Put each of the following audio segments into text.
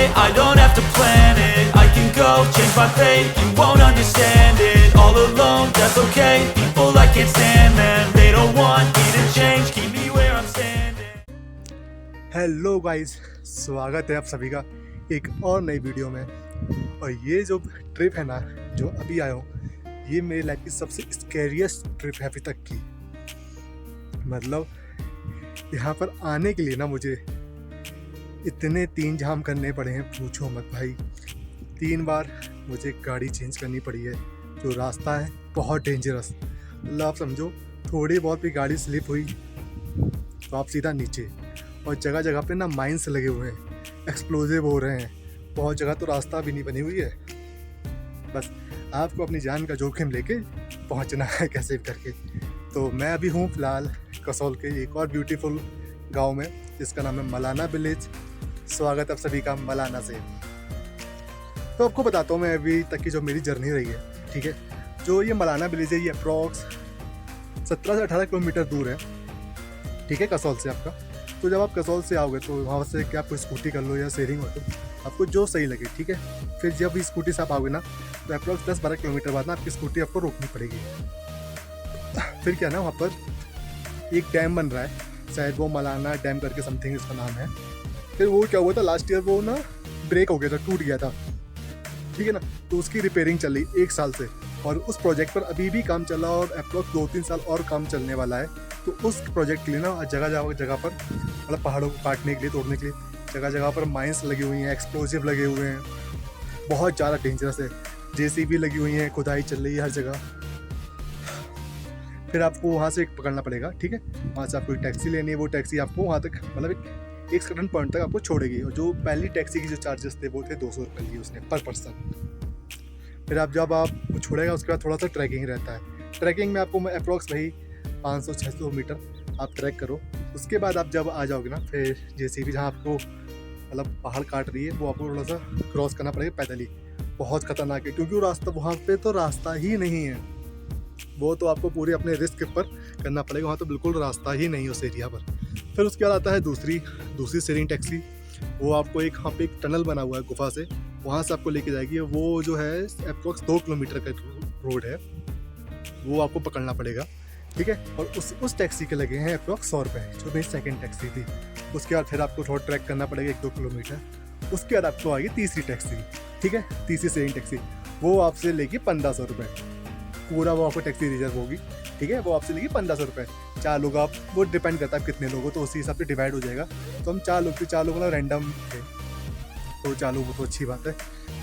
I don't have to plan it. I can go change my fate. You won't understand it. All alone, that's okay. People I can't stand them. They don't want me to change. Keep me where I'm standing. Hello guys, स्वागत है आप सभी का एक और नई video में। और ये जो ट्रिप है ना, जो अभी आया हूँ, ये मेरी लाइफ की सबसे स्कैरियस्ट ट्रिप है अभी तक की। मतलब यहाँ पर आने के लिए ना मुझे इतने 3 जाम करने पड़े हैं, पूछो मत भाई। 3 बार मुझे गाड़ी चेंज करनी पड़ी है। जो रास्ता है बहुत डेंजरस, मतलब आप समझो थोड़ी बहुत भी गाड़ी स्लिप हुई तो आप सीधा नीचे। और जगह जगह पे ना माइंस लगे हुए हैं, एक्सप्लोजिव हो रहे हैं। बहुत जगह तो रास्ता भी नहीं बनी हुई है। बस आपको अपनी जान का जोखिम लेके पहुंचना है कैसे भी करके। तो मैं अभी हूँ फ़िलहाल कसौल के एक और ब्यूटीफुल गांव में, जिसका नाम है मलाना विलेज। स्वागत है आप सभी का मलाना से। तो आपको बताता हूँ मैं अभी तक की जो मेरी जर्नी रही है, ठीक है। जो ये मलाना विलेज है, ये अप्रॉक्स 17 से 18 किलोमीटर दूर है, ठीक है, कसौल से आपका। तो जब आप कसौल से आओगे तो वहाँ से क्या आपको स्कूटी कर लो या शेयरिंग ऑटो, आपको जो सही लगे, ठीक है। फिर जब इस स्कूटी से आप आओगे ना, तो अप्रॉक्स 10-12 किलोमीटर बाद ना आपकी स्कूटी आपको रोकनी पड़ेगी। फिर क्या ना, वहाँ पर एक डैम बन रहा है, शायद वो मलाना डैम करके समथिंग इसका नाम है। फिर वो क्या हुआ था, लास्ट ईयर वो ना ब्रेक हो गया था, टूट गया था, ठीक है ना। तो उसकी रिपेयरिंग चल रही 1 साल से, और उस प्रोजेक्ट पर अभी भी काम चल रहा है, और अप्रॉक्स 2-3 साल और काम चलने वाला है। तो उस प्रोजेक्ट के लिए ना जगह पर, मतलब पहाड़ों को काटने के लिए, तोड़ने के लिए जगह जगह पर माइंस लगी हुई हैं, एक्सप्लोजिव लगे हुए हैं, बहुत ज़्यादा डेंजरस है। जेसीबी लगी हुई हैं, खुदाई चल रही है हर जगह। फिर आपको वहाँ से एक पकड़ना पड़ेगा, ठीक है। वहाँ से आपको एक टैक्सी लेनी है, वो टैक्सी आपको वहाँ तक, मतलब एक सर्टेन पॉइंट तक आपको छोड़ेगी। और जो पहली टैक्सी की जो चार्जेस थे वो थे 200 रुपये लिए उसने पर पर्सन। फिर जब आप छोड़ेगा, उसके बाद थोड़ा सा ट्रैकिंग रहता है। ट्रैकिंग में आपको अप्रॉक्स वही 500-600 मीटर आप ट्रैक करो। उसके बाद आप जब आ जाओगे ना, फिर जेसीबी जहाँ आपको मतलब पहाड़ काट रही है, वो आपको थोड़ा सा क्रॉस करना पड़ेगा पैदल ही। बहुत खतरनाक है, क्योंकि वो रास्ता वहाँ पे तो रास्ता ही नहीं है। वो तो आपको पूरे अपने रिस्क पर करना पड़ेगा, वहाँ तो बिल्कुल रास्ता ही नहीं है उस एरिया पर। फिर उसके बाद आता है दूसरी शेयरिंग टैक्सी। वो आपको वहाँ पे एक टनल बना हुआ है गुफा से, वहाँ से आपको लेके जाएगी। वो जो है अप्रॉक्स 2 किलोमीटर का रोड है, वो आपको पकड़ना पड़ेगा, ठीक है। और उस टैक्सी के लगे हैं अप्रॉक्स 100 रुपये, जो मेरी सेकंड टैक्सी थी। उसके बाद फिर आपको थोड़ा ट्रैक करना पड़ेगा 1-2 किलोमीटर। उसके बाद आपको आएगी तीसरी टैक्सी, ठीक है, तीसरी शेयरिंग टैक्सी। वो आपसे लेगी 1500 रुपये, पूरा वो आपको टैक्सी रिजर्व होगी, ठीक है। वो आपसे लेगी 1500 रुपये। 4 लोग आप, वो डिपेंड करता है आप कितने लोग हो, तो उसी हिसाब से डिवाइड हो जाएगा। तो हम 4 लोग थे, 4 लोग ना रैंडम थे, तो 4 लोगों तो अच्छी बात है।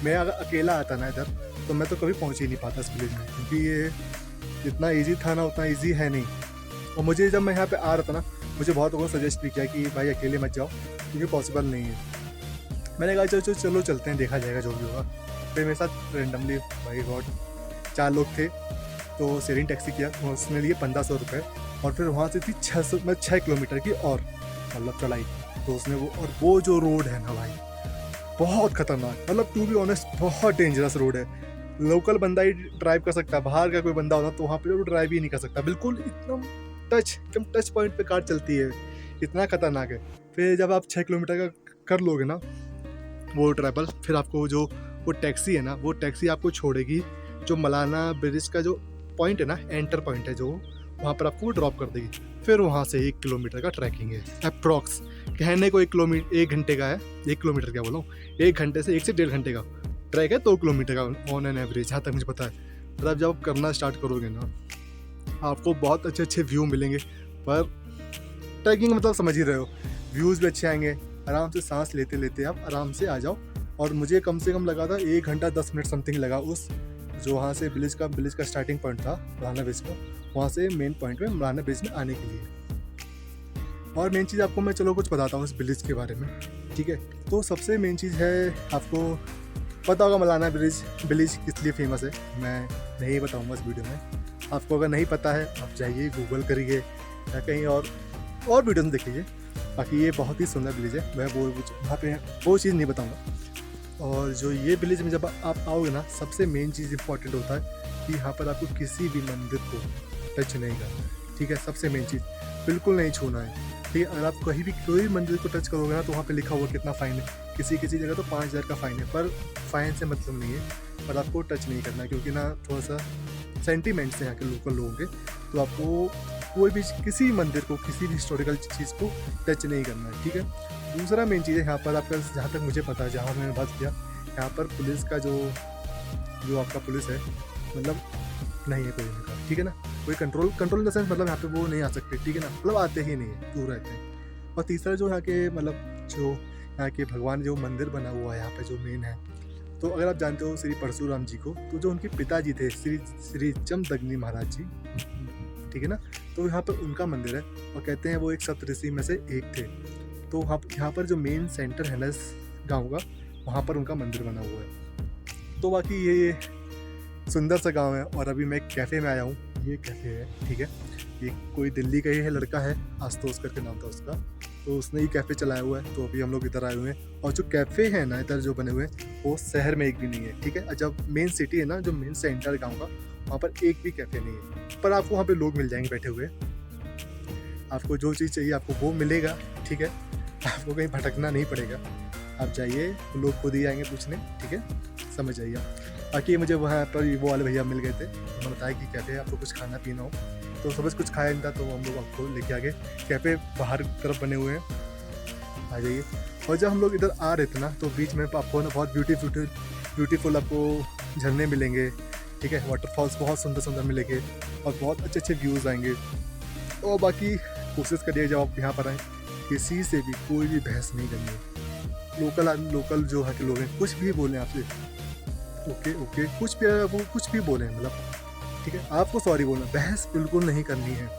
मैं अगर अकेला आता ना इधर, तो मैं तो कभी पहुँच ही नहीं पाता इस विलेज में, क्योंकि ये जितना ईजी था ना उतना ईजी है नहीं। और मुझे जब मैं यहाँ पे आ रहा था ना, मुझे बहुत लोगों ने सजेस्ट भी किया कि भाई अकेले मत जाओ, क्योंकि पॉसिबल नहीं है। मैंने कहा चलो चलते हैं, देखा जाएगा जो भी होगा। फिर मेरे साथ रेंडमली भाई गॉड 4 लोग थे, तो शेयरिंग टैक्सी किया, उसने लिए 1500 रुपये। और फिर वहाँ से थी 6 किलोमीटर की और मतलब चढ़ाई, तो उसने वो जो रोड है ना भाई, बहुत खतरनाक, मतलब टू बी ऑनेस्ट बहुत डेंजरस रोड है। लोकल बंदा ही ड्राइव कर सकता है, बाहर का कोई बंदा होता तो वहाँ पे वो ड्राइव ही नहीं कर सकता। बिल्कुल एकदम टच पॉइंट पे कार चलती है, इतना खतरनाक है। फिर जब आप 6 किलोमीटर का कर लोगे ना वो ट्रैवल, फिर आपको वो टैक्सी है ना, वो टैक्सी आपको छोड़ेगी जो मलाना ब्रिज का जो पॉइंट है ना, एंटर पॉइंट है, जो वहाँ पर आपको ड्रॉप कर देगी। फिर वहाँ से 1 किलोमीटर का ट्रैकिंग है अप्रॉक्स। कहने को 1 घंटे का है, 1 किलोमीटर क्या बोला हूँ, 1 घंटे से 1 से 1.5 घंटे का ट्रैक है, 2 किलोमीटर का ऑन एन एवरेज, जहाँ तक मुझे पता है। मतलब जब आप करना स्टार्ट करोगे ना, आपको बहुत अच्छे व्यू मिलेंगे। पर ट्रैकिंग मतलब समझ ही रहे हो, व्यूज़ भी अच्छे आएंगे। आराम से सांस लेते लेते आप आराम से आ जाओ। और मुझे कम से कम लगा था 1 घंटा 10 मिनट समथिंग लगा, उस जो वहाँ से विलेज का स्टार्टिंग पॉइंट था मलाना ब्रिज का, वहाँ से मेन पॉइंट में मलाना ब्रिज में आने के लिए। और मेन चीज़ आपको मैं चलो कुछ बताता हूँ इस विलेज के बारे में, ठीक है। तो सबसे मेन चीज़ है, आपको पता होगा मलाना विलेज किस लिए फेमस है, मैं नहीं बताऊँगा इस वीडियो में। आपको अगर नहीं पता है, आप जाइए गूगल करिए या कहीं और वीडियो में देखिए। बाकी ये बहुत ही सुंदर विलेज है, मैं वहाँ पे वो चीज़ नहीं बताऊँगा। और जो ये विलेज में जब आप आओगे ना, सबसे मेन चीज़ इंपॉर्टेंट होता है कि यहाँ पर आपको किसी भी मंदिर को टच नहीं करना, ठीक है, सबसे मेन चीज़ बिल्कुल नहीं छूना है, ठीक है। अगर आप कहीं भी कोई मंदिर को टच करोगे ना तो वहाँ पे लिखा हुआ कितना फ़ाइन है, किसी किसी जगह तो 5,000 का फ़ाइन है, पर फ़ाइन से मतलब नहीं है, पर आपको टच नहीं करना क्योंकि ना थोड़ा सा सेंटीमेंट्स हैं यहाँ के लोकल लोगों के, तो आपको कोई भी किसी मंदिर को, किसी भी हिस्टोरिकल चीज़ को टच नहीं करना है, ठीक है। दूसरा मेन चीज़ है यहाँ पर आपका, जहाँ तक मुझे पता है, जहाँ मैंने बात किया, यहाँ पर पुलिस का जो आपका पुलिस है मतलब नहीं है कोई इनका, ठीक है ना। कोई कंट्रोल इन द सेंस मतलब यहाँ पे वो नहीं आ सकते, ठीक है ना, मतलब आते ही नहीं है, दूर रहते हैं। और तीसरा जो यहाँ के मतलब जो यहाँ के भगवान जो मंदिर बना हुआ है यहाँ पे जो मेन है, तो अगर आप जानते हो श्री परशुराम जी को, तो जो उनके पिताजी थे श्री जमदग्नि महाराज जी, ठीक है ना, तो यहाँ पर उनका मंदिर है और कहते हैं वो एक सप्तऋषि में से एक थे। तो यहाँ पर जो मेन सेंटर है ना इस गाँव का, वहाँ पर उनका मंदिर बना हुआ है। तो बाकी ये सुंदर सा गांव है और अभी मैं एक कैफ़े में आया हूँ। ये कैफ़े है, ठीक है, ये कोई दिल्ली का ही है, लड़का है, आशुतोष करके नाम था उसका, तो उसने ही कैफ़े चलाया हुआ है। तो अभी हम लोग इधर आए हुए हैं और जो कैफ़े है ना इधर जो बने हुए हैं वो शहर में एक भी नहीं है, ठीक है। जब मेन सिटी है ना, जो मेन सेंटर गाँव का, वहाँ पर एक भी कैफ़े नहीं है, पर आपको वहाँ पर लोग मिल जाएंगे बैठे हुए, आपको जो चीज़ चाहिए आपको वो मिलेगा, ठीक है। आपको कहीं भटकना नहीं पड़ेगा, आप जाइए, लोग खुद ही आएंगे पूछने, ठीक है, समझ जाइए आप। बाकी मुझे वहाँ पर वो वाले भैया मिल गए थे, उन्होंने बताया कि कैफ़े है, आपको कुछ खाना पीना हो, तो समझ कुछ खाया नहीं था, तो हम लोग आपको लेके आ गए। कैफ़े बाहर तरफ बने हुए हैं, आ जाइए। और जब हम लोग इधर आ रहे थे ना, तो बीच में आपको ना बहुत ब्यूटीफुल आपको झरने मिलेंगे, ठीक है, वाटरफॉल्स बहुत सुंदर मिलेंगे और बहुत अच्छे व्यूज़ आएंगे। और बाकी कोशिश करिए जब आप यहाँ पर आएँ, किसी से भी कोई भी बहस नहीं करनी है। लोकल जो है के लोग हैं, कुछ भी बोलें आपसे, ओके कुछ भी बोलें, मतलब ठीक है, आपको सॉरी बोलना, बहस बिल्कुल नहीं करनी है।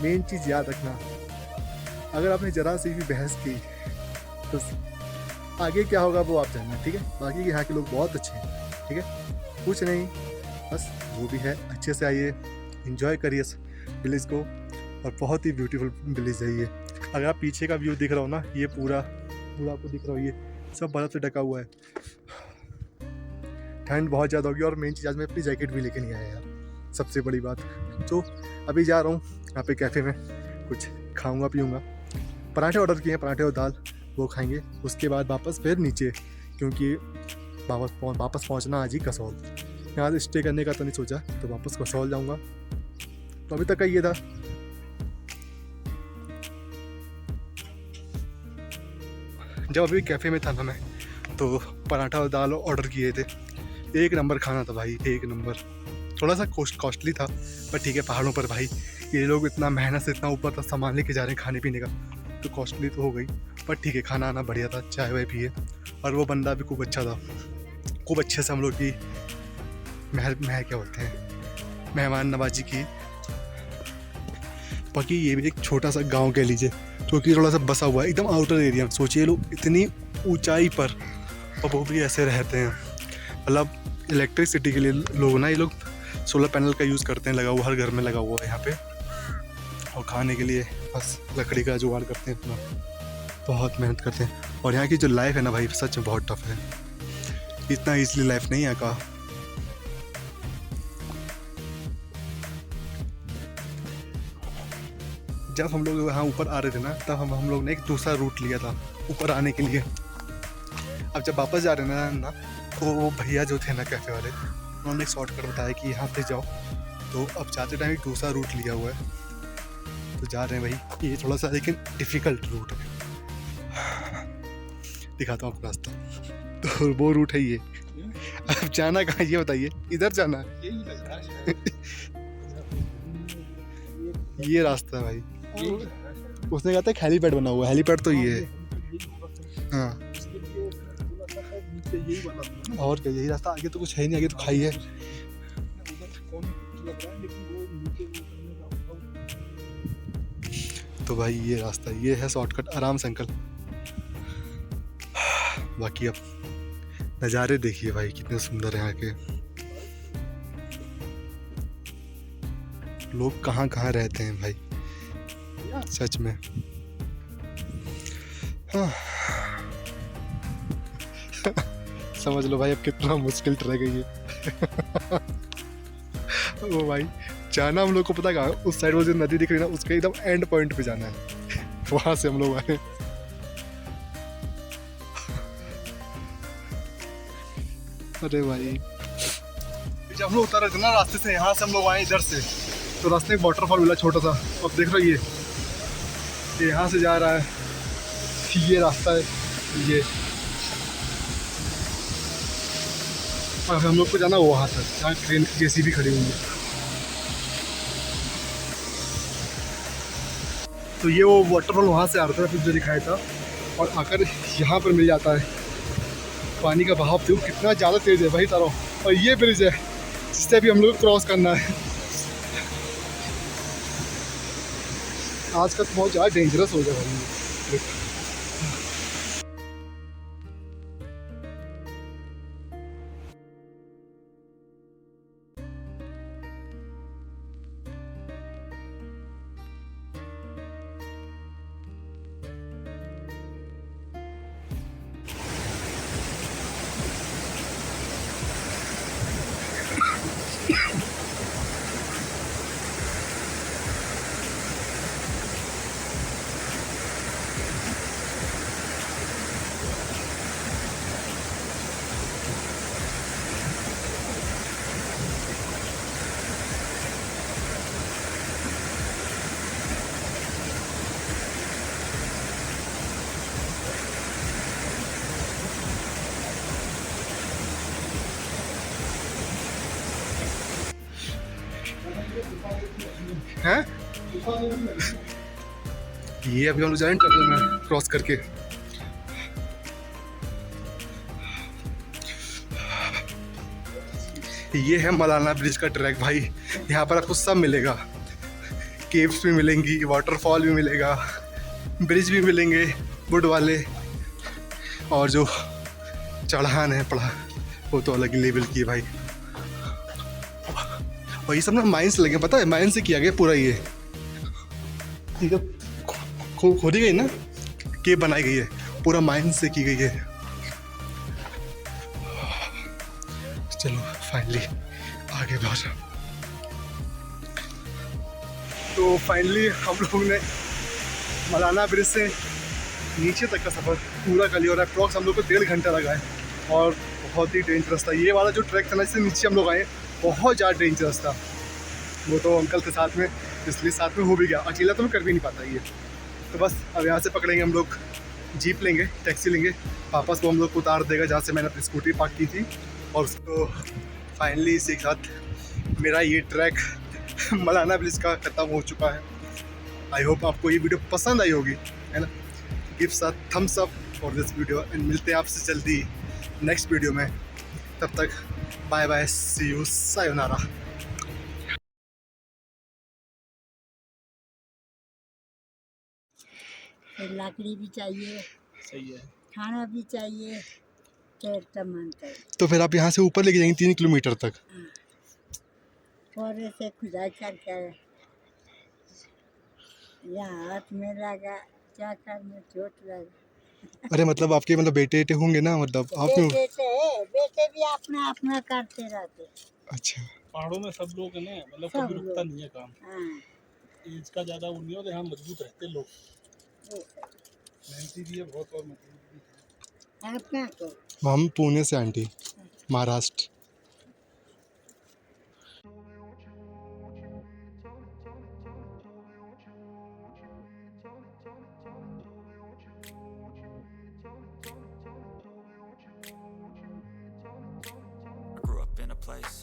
मेन चीज़ याद रखना, अगर आपने ज़रा सी भी बहस की तो आगे क्या होगा वो आप जानना, ठीक है। बाकी यहाँ के लोग बहुत अच्छे हैं, ठीक है, कुछ नहीं, बस जो भी है अच्छे से आइए, एंजॉय करिए इस विलेज को, और बहुत ही ब्यूटीफुल विलेज है ये। अगर आप पीछे का व्यू दिख रहा हो ना, ये पूरा आपको दिख रहा हो, ये सब बर्फ़ से ढका हुआ है। ठंड बहुत ज़्यादा होगी और मेन चीज़ आज मैं अपनी जैकेट भी लेके नहीं आया यार, सबसे बड़ी बात। तो अभी जा रहा हूँ यहाँ पे कैफ़े में, कुछ खाऊंगा पीऊँगा, पराठे ऑर्डर किए हैं, पराठे और दाल, वो खाएंगे। उसके बाद वापस फिर नीचे, क्योंकि वापस पहुँचना आज ही कसौल, यहाँ स्टे करने का तो नहीं सोचा, तो वापस कसौल जाऊँगा। तो अभी तक का ये था। जब अभी कैफ़े में था ना मैं, तो पराठा और दाल ऑर्डर किए थे, एक नंबर खाना था भाई, एक नंबर। थोड़ा सा कॉस्टली था, पर ठीक है, पहाड़ों पर भाई ये लोग इतना मेहनत से इतना ऊपर तक सामान लेके जा रहे हैं खाने पीने का, तो कॉस्टली तो हो गई, पर ठीक है, खाना आना बढ़िया था, चाय वाय पिए, और वो बंदा भी खूब अच्छा था, खूब अच्छे से हम लोग की क्या बोलते हैं, मेहमान नवाजी की। बाकी ये भी एक छोटा सा गाँव कह लीजिए, जो कि थोड़ा सा बसा हुआ है एकदम आउटर एरिया में। सोचिए लोग इतनी ऊंचाई पर, और वो भी ऐसे रहते हैं, मतलब इलेक्ट्रिसिटी के लिए लोग ना, ये लोग सोलर पैनल का यूज़ करते हैं, लगा हुआ हर घर में लगा हुआ है यहाँ पे, और खाने के लिए बस लकड़ी का जुगाड़ करते हैं अपना, बहुत मेहनत करते हैं। और यहाँ की जो लाइफ है ना भाई, सच में बहुत टफ है, इतना ईजिली लाइफ नहीं है का। जब हम लोग वहाँ ऊपर आ रहे थे ना, तब हम लोग ने एक दूसरा रूट लिया था ऊपर आने के लिए। अब जब वापस जा रहे ना, तो वो भैया जो थे ना कैफ़े वाले, उन्होंने एक शॉर्टकट बताया कि यहाँ पे जाओ, तो अब जाते टाइम एक दूसरा रूट लिया हुआ है, तो जा रहे हैं भाई। ये थोड़ा सा लेकिन डिफ़िकल्ट रूट है, दिखाता हूँ आपको रास्ता, तो वो रूट है ये। अब जाना कहाँ ये बताइए, इधर जाना है, ये रास्ता है भाई। उसने कहा था हेलीपैड बना हुआ है, हेलीपैड तो ये है, हाँ, और क्या, यही रास्ता, आगे तो कुछ है नहीं, आगे तो खाई है। तो भाई ये रास्ता, ये है शॉर्टकट, आराम से अंकल। बाकी अब नज़ारे देखिए भाई, कितने सुंदर हैं यहाँ के लोग, कहाँ कहाँ रहते हैं भाई, सच में। हाँ। समझ लो भाई अब कितना मुश्किल ट्रैक है ये। वो भाई जाना हम लोग को पता कहाँ, उस साइड वो जो नदी दिख रही है ना, उसके एकदम एंड पॉइंट पे जाना है। वहां से हम लोग आए। अरे भाई जब हम लोग उतर रहे थे ना रास्ते से, यहाँ से हम लोग आए इधर से, तो रास्ते में वाटरफॉल मिला छोटा सा। अब देख रहे हो ये यहाँ से जा रहा है, ये रास्ता है ये, और हम लोग को जाना वहाँ तक जहाँ ट्रेन जेसीबी खड़ी हुई है। तो ये वो वाटरफॉल वहाँ से आ रहा था फिर जो दिखाया था, और आकर यहाँ पर मिल जाता है। पानी का बहाव देखो कितना ज़्यादा तेज़ है भाई तारो, और ये ब्रिज है जिससे अभी हम लोग क्रॉस करना है। आज का तो बहुत ज़्यादा डेंजरस हो जाएगा भाई। हैं? ये अभी हम लोग जाएंगे टनल में क्रॉस करके। ये है मलाना ब्रिज का ट्रैक भाई, यहाँ पर आपको सब मिलेगा, केव्स भी मिलेंगी, वाटरफॉल भी मिलेगा, ब्रिज भी मिलेंगे वुड वाले, और जो चढ़ान है पड़ा वो तो अलग ही लेवल की है भाई। और ये सब ना माइन से लगे, पता है माइन से किया गया पूरा। ये खोदी गई ना, केव बनाई गई है, पूरा माइन से की गई है। चलो फाइनली आगे बढ़ा। तो फाइनली हम लोगों ने मलाना ब्रिज से नीचे तक का सफ़र पूरा कर लिया, और अप्रॉक्स हम लोग को 1.5 घंटा लगा है, और बहुत ही डेंजरस था। ये वाला जो ट्रैक था ना, इससे नीचे हम लोग आए, बहुत ज़्यादा डेंजरस था। वो तो अंकल के साथ में, इसलिए साथ में हो भी गया, अकेला तो मैं कर भी नहीं पाता ये। तो बस अब यहाँ से पकड़ेंगे हम लोग, जीप लेंगे, टैक्सी लेंगे, वापस को हम लोग को उतार देगा जहाँ से मैंने अपनी स्कूटी पार्क की थी। और उसको फाइनली इसी के साथ मेरा ये ट्रैक मलाना ब्रिज का ख़त्म हो चुका है। आई होप आपको ये वीडियो पसंद आई होगी, है ना। Give a thumbs up for this video, and मिलते हैं आपसे जल्दी नेक्स्ट वीडियो में। तब तक बाय बाय, सी यू, सायोनारा। लकड़ी भी चाहिए, सही है। खाना भी चाहिए, तो मानता है। तो फिर आप यहाँ से ऊपर लेके जाएंगे 3 किलोमीटर तक। थोड़े से खुदाई करके यहाँ हाथ में लगा, क्या करना, चोट लगा। अरे मतलब आपके मतलब बेटे होंगे ना, मतलब आप बेटे भी अपना अपना करते रहते। अच्छा, पहाड़ों में सब लोग है ना, मतलब सब कभी रुकता लोग। नहीं है काम। हाँ, एज का ज़्यादा वो नहीं होता, यहाँ मजबूत रहते लोग, ये सब। मेहनती भी है बहुत और मजबूत भी है। आप क्या को? हम पुणे से aunty, Maharashtra. grew up in a place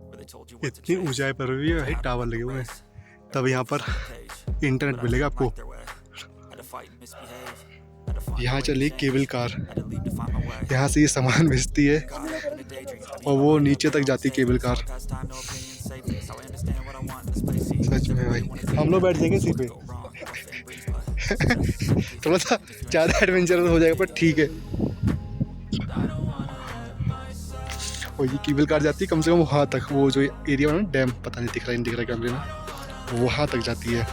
where they told you what to इतनी chase. ऊंचाई पर भी है टावर लगे हुए हैं, तब यहाँ पर इंटरनेट मिलेगा आपको। यहाँ चली केबल कार, यहाँ से ये सामान भेजती है और वो नीचे तक जाती है केबल कार। सच में भाई, हम लोग बैठ जाएंगे इसी पे। थोड़ा सा ज़्यादा एडवेंचरस हो जाएगा पर ठीक है। और ये केबल कार जाती है कम से कम वहाँ तक, वो जो एरिया है ना डैम, पता नहीं दिख रहा है नहीं दिख रहा है कैमरे में, वहाँ तक जाती है।